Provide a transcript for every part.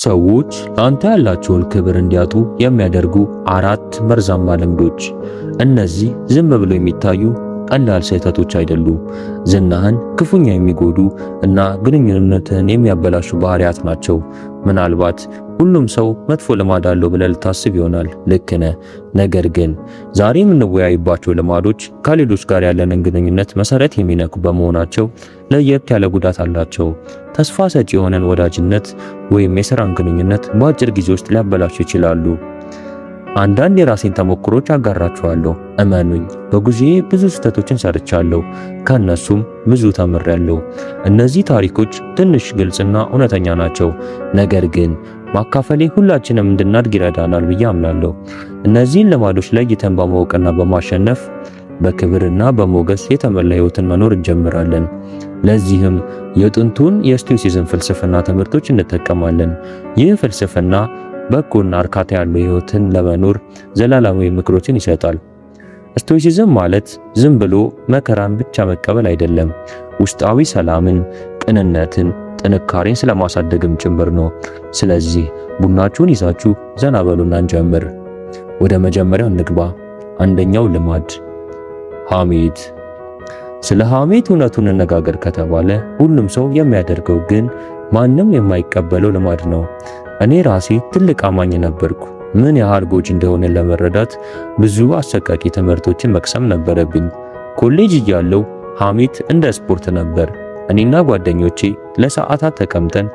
ሰዎች ለአንተ ያላቸውን ክብር እንዲያጡ የሚያደርጉ 4 መርዛማ ልምዶች። እነዚህ ዝም ብለው የሚታዩ ቀላል ስህተቶች አይደሉም። ዝናህን ክፉኛ የሚጎዱ እና ግንኙነትህን የሚያበላሹ ባህሪያት ናቸው። ምናልባት ሁሉም ሰው መጥፎ ልማድ አለው ብለህ ልታስብ ይሆናል። ልክ ነህ። ነገር ግን ዛሬ የምንወያይባቸው ልማዶች ከሌሎች ጋር ያለንን ግንኙነት መሰረት የሚነኩ በመሆናቸው ለየት ያለ ጉዳት አላቸው። ተስፋ ሰጪ የሆነን ወዳጅነት ወይም የሥራን ግንኙነት በአጭር ጊዜ ውስጥ ሊያበላሹ ይችላሉ። አንዳንድ የራሴን ተሞክሮች አጋራችኋለሁ። እመኑኝ፣ በጉዞዬ ብዙ ስህተቶችን ሰርቻለሁ፣ ከነሱም ብዙ ተምሬያለሁ። እነዚህ ታሪኮች ትንሽ ግልጽና እውነተኛ ናቸው፣ ነገር ግን ማካፈሌ ሁላችንም እንድናድግ ይረዳናል ብዬ አምናለሁ። እነዚህን ልማዶች ለይተን በማወቅና በማሸነፍ በክብርና በሞገስ የተሞላ ሕይወትን መኖር እንጀምራለን። ለዚህም የጥንቱን የስቶይሲዝም ፍልስፍና ትምህርቶች እንጠቀማለን። ይህ ፍልስፍና በጎና እርካታ ያለው ሕይወትን ለመኖር ዘላለማዊ ምክሮችን ይሰጣል። ስቶይሲዝም ማለት ዝም ብሎ መከራን ብቻ መቀበል አይደለም፣ ውስጣዊ ሰላምን፣ ቅንነትን፣ ጥንካሬን ስለማሳደግም ጭምር ነው። ስለዚህ ቡናችሁን ይዛችሁ ዘና በሉና እንጀምር። ወደ መጀመሪያው እንግባ። አንደኛው ልማድ ሐሜት። ስለ ሐሜት እውነቱን እንነጋገር ከተባለ ሁሉም ሰው የሚያደርገው ግን ማንም የማይቀበለው ልማድ ነው። እኔ ራሴ ትልቅ አማኝ ነበርኩ። ምን ያህል ጎጂ እንደሆነ ለመረዳት ብዙ አሰቃቂ ትምህርቶችን መቅሰም ነበረብኝ። ኮሌጅ እያለሁ ሐሜት እንደ ስፖርት ነበር። እኔና ጓደኞቼ ለሰዓታት ተቀምጠን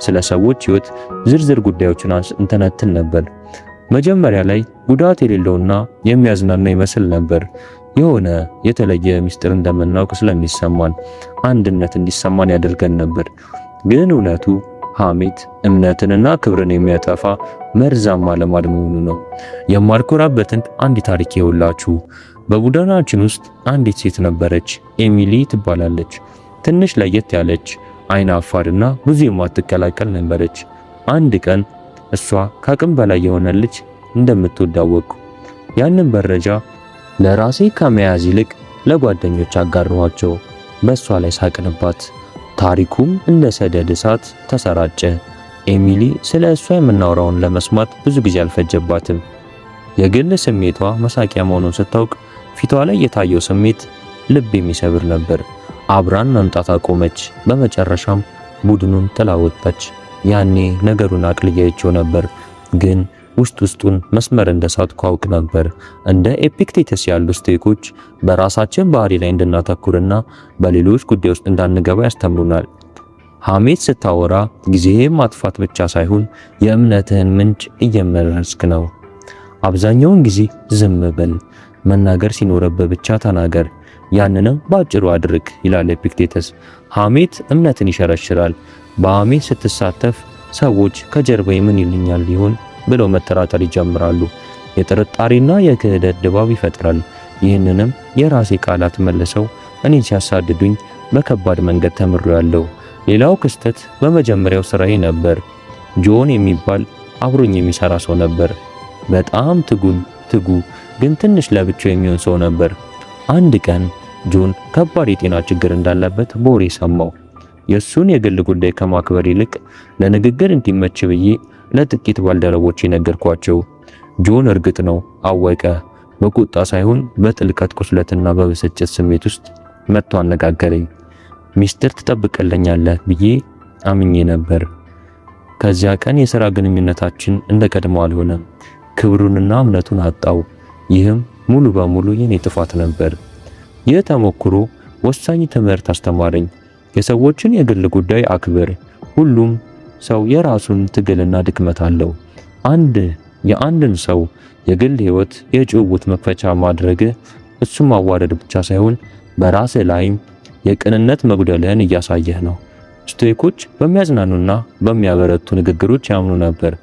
ስለ ሰዎች ሕይወት ዝርዝር ጉዳዮችን እንተነትን ነበር። መጀመሪያ ላይ ጉዳት የሌለውና የሚያዝናና ይመስል ነበር። የሆነ የተለየ ምስጢር እንደምናውቅ ስለሚሰማን አንድነት እንዲሰማን ያደርገን ነበር። ግን እውነቱ ሐሜት እምነትንና ክብርን የሚያጠፋ መርዛማ ልማድ መሆኑ ነው። የማልኮራበትን አንድ ታሪክ ይኸውላችሁ። በቡድናችን ውስጥ አንዲት ሴት ነበረች። ኤሚሊ ትባላለች። ትንሽ ለየት ያለች፣ አይን አፋርና ብዙ የማትቀላቀል ነበረች። አንድ ቀን እሷ ከአቅም በላይ የሆነ ልጅ እንደምትወድ አወቅኩ። ያንን መረጃ ለራሴ ከመያዝ ይልቅ ለጓደኞች አጋራኋቸው። በእሷ ላይ ሳቅንባት። ታሪኩም እንደ ሰደድ እሳት ተሰራጨ። ኤሚሊ ስለ እሷ የምናወራውን ለመስማት ብዙ ጊዜ አልፈጀባትም። የግል ስሜቷ መሳቂያ መሆኑን ስታውቅ ፊቷ ላይ የታየው ስሜት ልብ የሚሰብር ነበር። አብራን መምጣት አቆመች። በመጨረሻም ቡድኑን ጥላ ወጣች። ያኔ ነገሩን አቅልያይቼው ነበር፣ ግን ውስጡን መስመር እንደሳትኩ አውቅ ነበር። እንደ ኤፒክቴተስ ያሉ ስቶይኮች በራሳችን ባህሪ ላይ እንድናተኩርና በሌሎች ጉዳዮች ውስጥ እንዳንገባ ያስተምሩናል። ሐሜት ስታወራ ጊዜህን ማጥፋት ብቻ ሳይሆን የእምነትህን ምንጭ እየመረስክ ነው። አብዛኛውን ጊዜ ዝም በል፣ መናገር ሲኖርብህ ብቻ ተናገር፣ ያንንም ባጭሩ አድርግ ይላል ኤፒክቴተስ። ሐሜት እምነትን ይሸረሽራል። በሐሜት ስትሳተፍ ሰዎች ከጀርባዬ ምን ይልኛል ይሆን ብለው መጠራጠር ይጀምራሉ። የጥርጣሬና የክህደት ድባብ ይፈጥራል። ይህንንም የራሴ ቃላት መልሰው እኔን ሲያሳድዱኝ በከባድ መንገድ ተምሬያለሁ። ሌላው ክስተት በመጀመሪያው ስራዬ ነበር። ጆን የሚባል አብሮኝ የሚሰራ ሰው ነበር። በጣም ትጉ ግን ትንሽ ለብቻው የሚሆን ሰው ነበር። አንድ ቀን ጆን ከባድ የጤና ችግር እንዳለበት በወሬ ሰማው። የሱን የግል ጉዳይ ከማክበር ይልቅ ለንግግር እንዲመች ብዬ ለጥቂት ባልደረቦቼ ነገርኳቸው። ጆን እርግጥ ነው አወቀ። በቁጣ ሳይሆን በጥልቀት ቁስለትና በብስጭት ስሜት ውስጥ መጥቶ አነጋገረኝ። ሚስጥር ትጠብቅልኛለህ ብዬ አምኜ ነበር። ከዚያ ቀን የሥራ ግንኙነታችን እንደ ቀድሞ አልሆነም። ክብሩንና እምነቱን አጣው። ይህም ሙሉ በሙሉ የኔ ጥፋት ነበር። ይህ ተሞክሮ ወሳኝ ትምህርት አስተማረኝ። የሰዎችን የግል ጉዳይ አክብር። ሁሉም ሰው የራሱን ትግልና ድክመት አለው። የአንድን ሰው የግል ሕይወት የጭውውት መክፈቻ ማድረግ እሱም ማዋረድ ብቻ ሳይሆን በራስህ ላይም የቅንነት መጉደልህን እያሳየህ ነው። ስቶይኮች በሚያዝናኑና በሚያበረቱ ንግግሮች ያምኑ ነበር።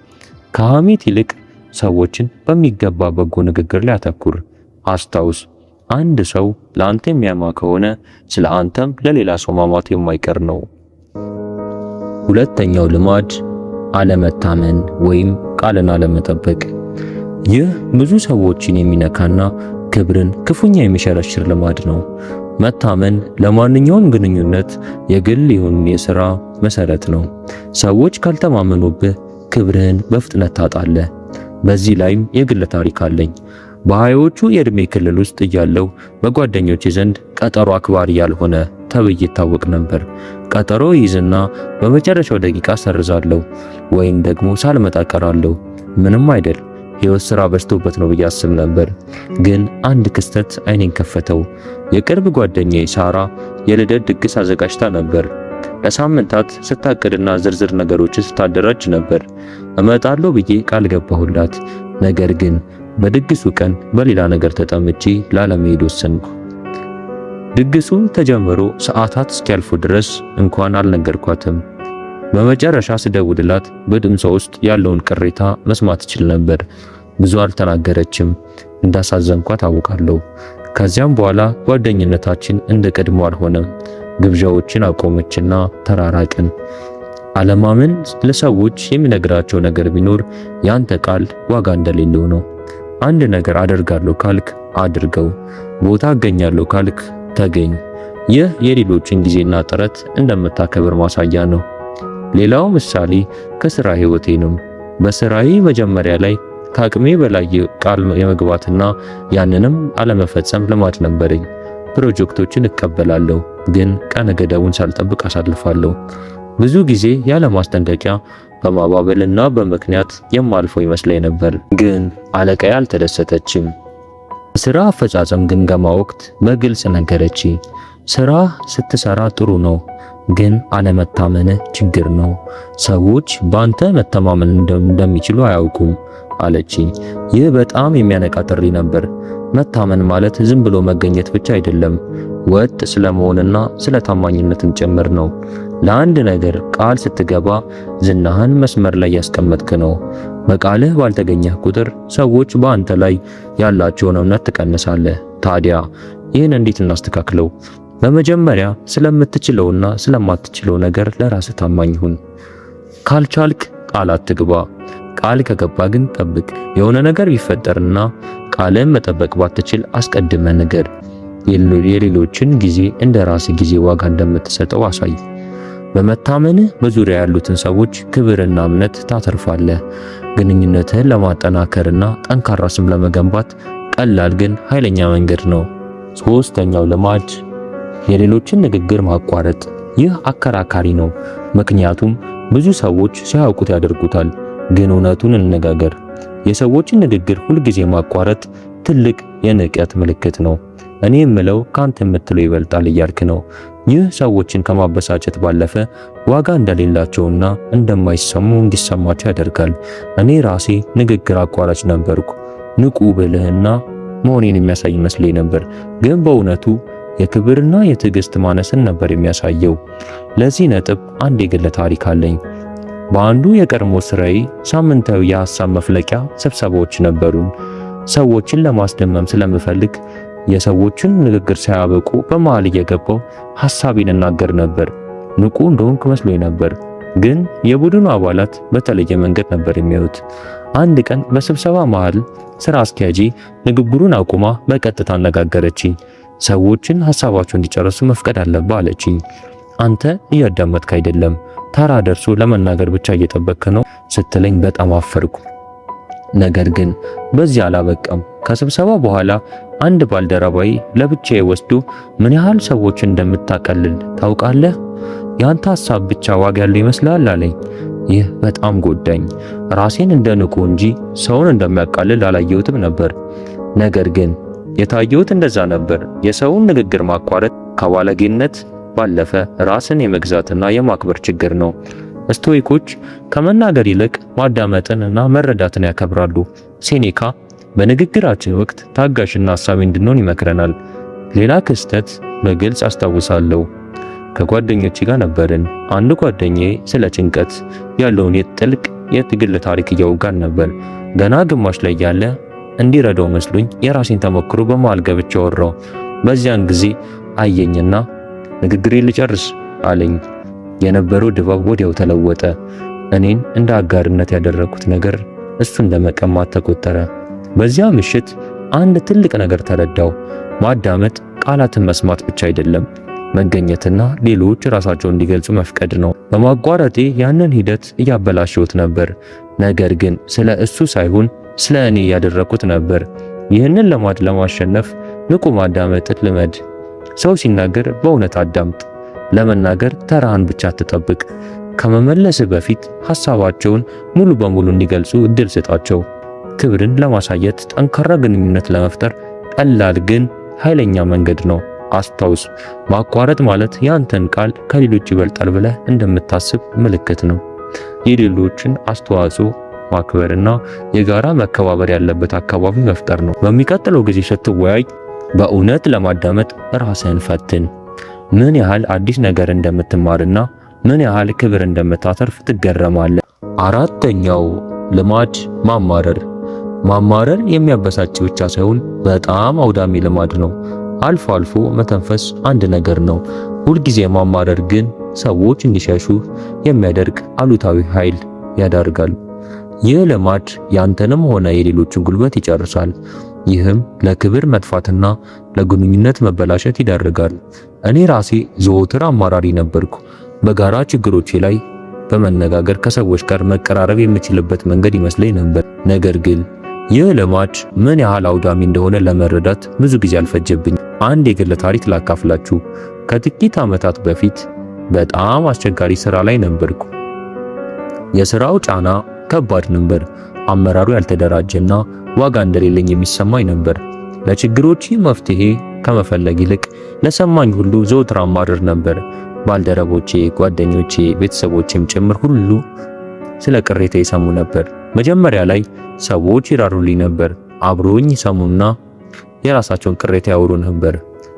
ከሐሜት ይልቅ ሰዎችን በሚገባ በጎ ንግግር ላይ አተኩር። አስታውስ፣ አንድ ሰው ለአንተ የሚያማ ከሆነ ስለ አንተም ለሌላ ሰው ማማት የማይቀር ነው። ሁለተኛው ልማድ አለመታመን ወይም ቃልን አለመጠበቅ። ይህ ብዙ ሰዎችን የሚነካና ክብርን ክፉኛ የሚሸረሽር ልማድ ነው። መታመን ለማንኛውም ግንኙነት የግል ይሁን የሥራ መሰረት ነው። ሰዎች ካልተማመኑብህ ክብርህን በፍጥነት ታጣለህ። በዚህ ላይም የግል ታሪክ አለኝ። በሃያዎቹ የዕድሜ ክልል ውስጥ እያለሁ በጓደኞቼ ዘንድ ቀጠሮ አክባሪ ያልሆነ ተብዬ ይታወቅ ነበር። ቀጠሮ ይዝና በመጨረሻው ደቂቃ ሰርዛለሁ ወይም ደግሞ ሳልመጣ ቀራለሁ። ምንም አይደል፣ ሕይወት ስራ በዝቶበት ነው ብዬ አስብ ነበር። ግን አንድ ክስተት አይኔን ከፈተው። የቅርብ ጓደኛዬ ሳራ የልደት ድግስ አዘጋጅታ ነበር። ለሳምንታት ስታቅድና ዝርዝር ነገሮችን ስታደራጅ ነበር። እመጣለሁ ብዬ ቃል ገባሁላት። ነገር ግን በድግሱ ቀን በሌላ ነገር ተጠምቼ ላለመሄድ ወሰንኩ። ድግሱ ተጀምሮ ሰዓታት እስኪያልፉ ድረስ እንኳን አልነገርኳትም። በመጨረሻ ስደውልላት በድምጿ ውስጥ ያለውን ቅሬታ መስማት እችል ነበር። ብዙ አልተናገረችም። እንዳሳዘንኳት አውቃለሁ። ከዚያም በኋላ ጓደኝነታችን እንደ ቀድሞ አልሆነም። ግብዣዎችን አቆመችና ተራራቅን። አለማመን ለሰዎች የሚነግራቸው ነገር ቢኖር ያንተ ቃል ዋጋ እንደሌለው ነው። አንድ ነገር አደርጋለሁ ካልክ አድርገው፣ ቦታ አገኛለሁ ካልክ ተገኝ። ይህ የሌሎችን ጊዜና ጥረት እንደምታከብር ማሳያ ነው። ሌላው ምሳሌ ከሥራ ሕይወቴ ነው። በሥራዬ መጀመሪያ ላይ ከአቅሜ በላይ ቃል የመግባትና ያንንም አለመፈጸም ልማድ ነበረኝ። ፕሮጀክቶችን እቀበላለሁ፣ ግን ቀነ ገደቡን ሳልጠብቅ አሳልፋለሁ። ብዙ ጊዜ ያለ ማስጠንቀቂያ በማባበልና በምክንያት የማልፈው ይመስለኝ ነበር። ግን አለቃዬ አልተደሰተችም። በሥራ አፈጻጸም ግምገማ ወቅት በግልጽ ነገረች። ሥራ ስትሰራ ጥሩ ነው፣ ግን አለመታመን ችግር ነው። ሰዎች በአንተ መተማመን እንደሚችሉ አያውቁም አለች። ይህ በጣም የሚያነቃ ጥሪ ነበር። መታመን ማለት ዝም ብሎ መገኘት ብቻ አይደለም፣ ወጥ ስለመሆንና ስለ ታማኝነትም ጭምር ነው። ለአንድ ነገር ቃል ስትገባ ዝናህን መስመር ላይ ያስቀመጥክ ነው። በቃልህ ባልተገኘህ ቁጥር ሰዎች በአንተ ላይ ያላቸውን እምነት ትቀንሳለህ። ታዲያ ይህን እንዴት እናስተካክለው? በመጀመሪያ ስለምትችለውና ስለማትችለው ነገር ለራስህ ታማኝ ሁን። ካልቻልክ ቃል አትግባ። ቃል ከገባ ግን ጠብቅ። የሆነ ነገር ቢፈጠርና ቃልን መጠበቅ ባትችል አስቀድመ ነገር የሌሎችን ጊዜ እንደ ራስ ጊዜ ዋጋ እንደምትሰጠው አሳይ። በመታመንህ በዙሪያ ያሉትን ሰዎች ክብርና እምነት ታተርፋለህ። ግንኙነትህን ለማጠናከርና ጠንካራ ስም ለመገንባት ቀላል ግን ኃይለኛ መንገድ ነው። ሶስተኛው ልማድ የሌሎችን ንግግር ማቋረጥ። ይህ አከራካሪ ነው፣ ምክንያቱም ብዙ ሰዎች ሲያውቁት ያደርጉታል። ግን እውነቱን እንነጋገር፣ የሰዎችን ንግግር ሁልጊዜ ማቋረጥ ትልቅ የንቀት ምልክት ነው። እኔ የምለው ካንተ የምትለው ይበልጣል እያልክ ነው። ይህ ሰዎችን ከማበሳጨት ባለፈ ዋጋ እንደሌላቸውና እንደማይሰሙ እንዲሰማቸው ያደርጋል። እኔ ራሴ ንግግር አቋራጭ ነበርኩ። ንቁ ብልህና መሆኔን የሚያሳይ መስለኝ ነበር፣ ግን በእውነቱ የክብርና የትዕግስት ማነስን ነበር የሚያሳየው። ለዚህ ነጥብ አንድ የግል ታሪክ አለኝ። በአንዱ የቀድሞ ስራዬ ሳምንታዊ የሐሳብ መፍለቂያ ስብሰባዎች ነበሩን። ሰዎችን ለማስደመም ስለምፈልግ የሰዎችን ንግግር ሳያበቁ በመሃል እየገባው ሐሳቤን እናገር ነበር። ንቁ እንደሆንኩ መስሎኝ ነበር፣ ግን የቡድኑ አባላት በተለየ መንገድ ነበር የሚያዩት። አንድ ቀን በስብሰባ መሃል ስራ አስኪያጄ ንግግሩን አቁማ በቀጥታ አነጋገረችኝ። ሰዎችን ሐሳባቸው እንዲጨርሱ መፍቀድ አለብህ አለችኝ። አንተ እያዳመጥክ አይደለም፣ ተራ ደርሶ ለመናገር ብቻ እየጠበቅክ ነው ስትለኝ በጣም አፈርኩ። ነገር ግን በዚህ አላበቃም። ከስብሰባ በኋላ አንድ ባልደረባዬ ለብቻዬ ወስዶ ምን ያህል ሰዎችን እንደምታቀልል ታውቃለህ? ያንተ ሐሳብ ብቻ ዋጋ ያለው ይመስላል አለኝ። ይህ በጣም ጎዳኝ። ራሴን እንደ ንቁ እንጂ ሰውን እንደሚያቃልል አላየሁትም ነበር። ነገር ግን የታየሁት እንደዛ ነበር። የሰውን ንግግር ማቋረጥ ከባለጌነት ባለፈ ራስን የመግዛትና የማክበር ችግር ነው። ስቶይኮች ከመናገር ይልቅ ማዳመጥንና መረዳትን ያከብራሉ። ሴኔካ በንግግራችን ወቅት ታጋሽና አሳቢ እንድንሆን ይመክረናል። ሌላ ክስተት በግልጽ አስታውሳለሁ። ከጓደኞቼ ጋር ነበርን። አንድ ጓደኛዬ ስለ ጭንቀት ያለውን የጥልቅ የግል ታሪክ እያወጋን ነበር። ገና ግማሽ ላይ ያለ እንዲረዳው መስሎኝ የራሴን ተሞክሮ በመሃል ገብቼ አወራሁ። በዚያን ጊዜ አየኝና ንግግሬን ልጨርስ አለኝ። የነበረው ድባብ ወዲያው ተለወጠ። እኔን እንደ አጋርነት ያደረኩት ነገር እሱ እንደመቀማት ተቆጠረ። በዚያ ምሽት አንድ ትልቅ ነገር ተረዳው። ማዳመጥ ቃላትን መስማት ብቻ አይደለም፣ መገኘትና ሌሎች ራሳቸውን እንዲገልጹ መፍቀድ ነው። በማቋረጤ ያንን ሂደት እያበላሸሁት ነበር። ነገር ግን ስለ እሱ ሳይሆን ስለ እኔ ያደረኩት ነበር። ይህንን ልማድ ለማሸነፍ ንቁ ማዳመጥን ልመድ። ሰው ሲናገር በእውነት አዳምጥ። ለመናገር ተራህን ብቻ አትጠብቅ። ከመመለስ በፊት ሐሳባቸውን ሙሉ በሙሉ እንዲገልጹ እድል ስጣቸው። ክብርን ለማሳየት ጠንካራ ግንኙነት ለመፍጠር ቀላል ግን ኃይለኛ መንገድ ነው። አስታውስ፣ ማቋረጥ ማለት ያንተን ቃል ከሌሎች ይበልጣል ብለህ እንደምታስብ ምልክት ነው። የሌሎችን አስተዋጽኦ ማክበርና የጋራ መከባበር ያለበት አካባቢ መፍጠር ነው። በሚቀጥለው ጊዜ ስትወያይ በእውነት ለማዳመጥ ራስህን ፈትን። ምን ያህል አዲስ ነገር እንደምትማርና ምን ያህል ክብር እንደምታተርፍ ትገረማለህ። አራተኛው ልማድ ማማረር። ማማረር የሚያበሳጭ ብቻ ሳይሆን በጣም አውዳሚ ልማድ ነው። አልፎ አልፎ መተንፈስ አንድ ነገር ነው። ሁልጊዜ ማማረር ግን ሰዎች እንዲሸሹ የሚያደርግ አሉታዊ ኃይል ያዳርጋል። ይህ ልማድ ያንተንም ሆነ የሌሎችን ጉልበት ይጨርሳል። ይህም ለክብር መጥፋትና ለግንኙነት መበላሸት ይዳርጋል። እኔ ራሴ ዘወትር አማራሪ ነበርኩ። በጋራ ችግሮቼ ላይ በመነጋገር ከሰዎች ጋር መቀራረብ የምችልበት መንገድ ይመስለኝ ነበር። ነገር ግን ይህ ልማድ ምን ያህል አውዳሚ እንደሆነ ለመረዳት ብዙ ጊዜ አልፈጀብኝ። አንድ የግል ታሪክ ላካፍላችሁ። ከጥቂት ዓመታት በፊት በጣም አስቸጋሪ ስራ ላይ ነበርኩ። የስራው ጫና ከባድ ነበር። አመራሩ ያልተደራጀና ዋጋ እንደሌለኝ የሚሰማኝ ነበር። ለችግሮቼ መፍትሄ ከመፈለግ ይልቅ ለሰማኝ ሁሉ ዘወትር አማርር ነበር። ባልደረቦቼ፣ ጓደኞቼ፣ ቤተሰቦቼም ጭምር ሁሉ ስለ ቅሬታ ይሰሙ ነበር። መጀመሪያ ላይ ሰዎች ይራሩልኝ ነበር፣ አብሮኝ ይሰሙና የራሳቸውን ቅሬታ ያወሩ ነበር።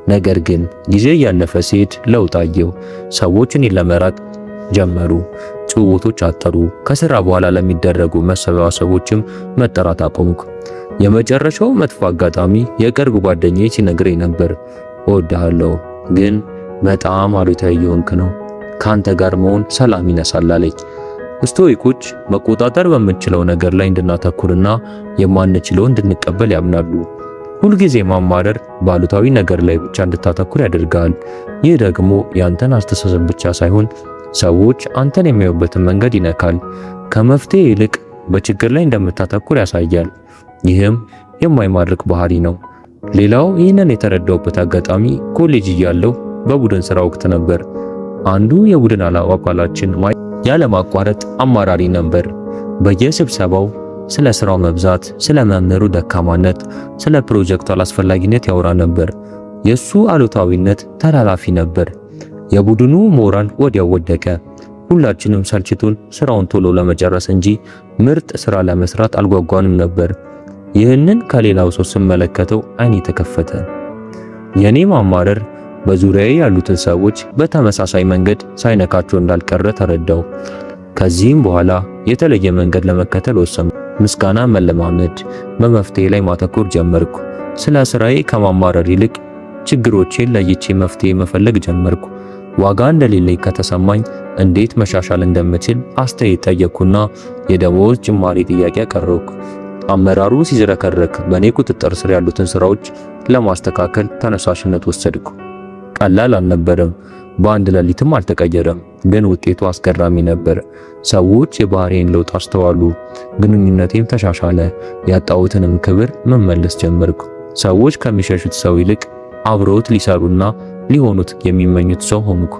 ነገር ግን ጊዜ እያለፈ ሲሄድ ለውጥ አየሁ። ሰዎች እኔን ለመራቅ ጀመሩ። ጭውውቶች አጠሩ። ከስራ በኋላ ለሚደረጉ መሰባሰቦችም መጠራት አቆምኩ። የመጨረሻው መጥፎ አጋጣሚ የቅርብ ጓደኛዬ ሲነግረኝ ነበር፣ እወድሃለሁ ግን በጣም አሉታዊ የሆንክ ነው፣ ካንተ ጋር መሆን ሰላም ይነሳል አለኝ። ስቶይኮች መቆጣጠር በምንችለው ነገር ላይ እንድናተኩርና የማንችለው እንድንቀበል ያምናሉ። ሁልጊዜ ማማረር ባሉታዊ ነገር ላይ ብቻ እንድታተኩር ያደርጋል። ይህ ደግሞ ያንተን አስተሳሰብ ብቻ ሳይሆን ሰዎች አንተን የሚያዩበትን መንገድ ይነካል። ከመፍትሄ ይልቅ በችግር ላይ እንደምታተኩር ያሳያል። ይህም የማይማርክ ባህሪ ነው። ሌላው ይህንን የተረዳውበት አጋጣሚ ኮሌጅ እያለሁ በቡድን ስራ ወቅት ነበር። አንዱ የቡድን አባላችን ያለማቋረጥ አማራሪ ነበር። በየስብሰባው ስለ ስራው መብዛት፣ ስለ መምህሩ ደካማነት፣ ስለ ፕሮጀክቱ አላስፈላጊነት ያወራ ነበር። የሱ አሉታዊነት ተላላፊ ነበር። የቡድኑ ሞራል ወዲያው ወደቀ። ሁላችንም ሰልችቶን ስራውን ቶሎ ለመጨረስ እንጂ ምርጥ ስራ ለመስራት አልጓጓንም ነበር። ይህንን ከሌላው ሰው ስመለከተው አይኔ ተከፈተ። የኔ ማማረር በዙሪያዬ ያሉትን ሰዎች በተመሳሳይ መንገድ ሳይነካቸው እንዳልቀረ ተረዳው። ከዚህም በኋላ የተለየ መንገድ ለመከተል ወሰንኩ። ምስጋና መለማመድ፣ በመፍትሄ ላይ ማተኮር ጀመርኩ። ስለ ስራዬ ከማማረር ይልቅ ችግሮቼን ለይቼ መፍትሄ መፈለግ ጀመርኩ። ዋጋ እንደሌለኝ ከተሰማኝ እንዴት መሻሻል እንደምችል አስተያየት ጠየቅኩና የደሞዝ ጭማሪ ጥያቄ አቀረብኩ። አመራሩ ሲዝረከረክ በእኔ ቁጥጥር ስር ያሉትን ስራዎች ለማስተካከል ተነሳሽነት ወሰድኩ። ቀላል አልነበረም፣ በአንድ ሌሊትም አልተቀየረም፣ ግን ውጤቱ አስገራሚ ነበር። ሰዎች የባህሪዬን ለውጥ አስተዋሉ፣ ግንኙነቴም ተሻሻለ። ያጣሁትንም ክብር መመለስ ጀመርኩ። ሰዎች ከሚሸሹት ሰው ይልቅ አብረውት ሊሰሩና ሊሆኑት የሚመኙት ሰው ሆንኩ።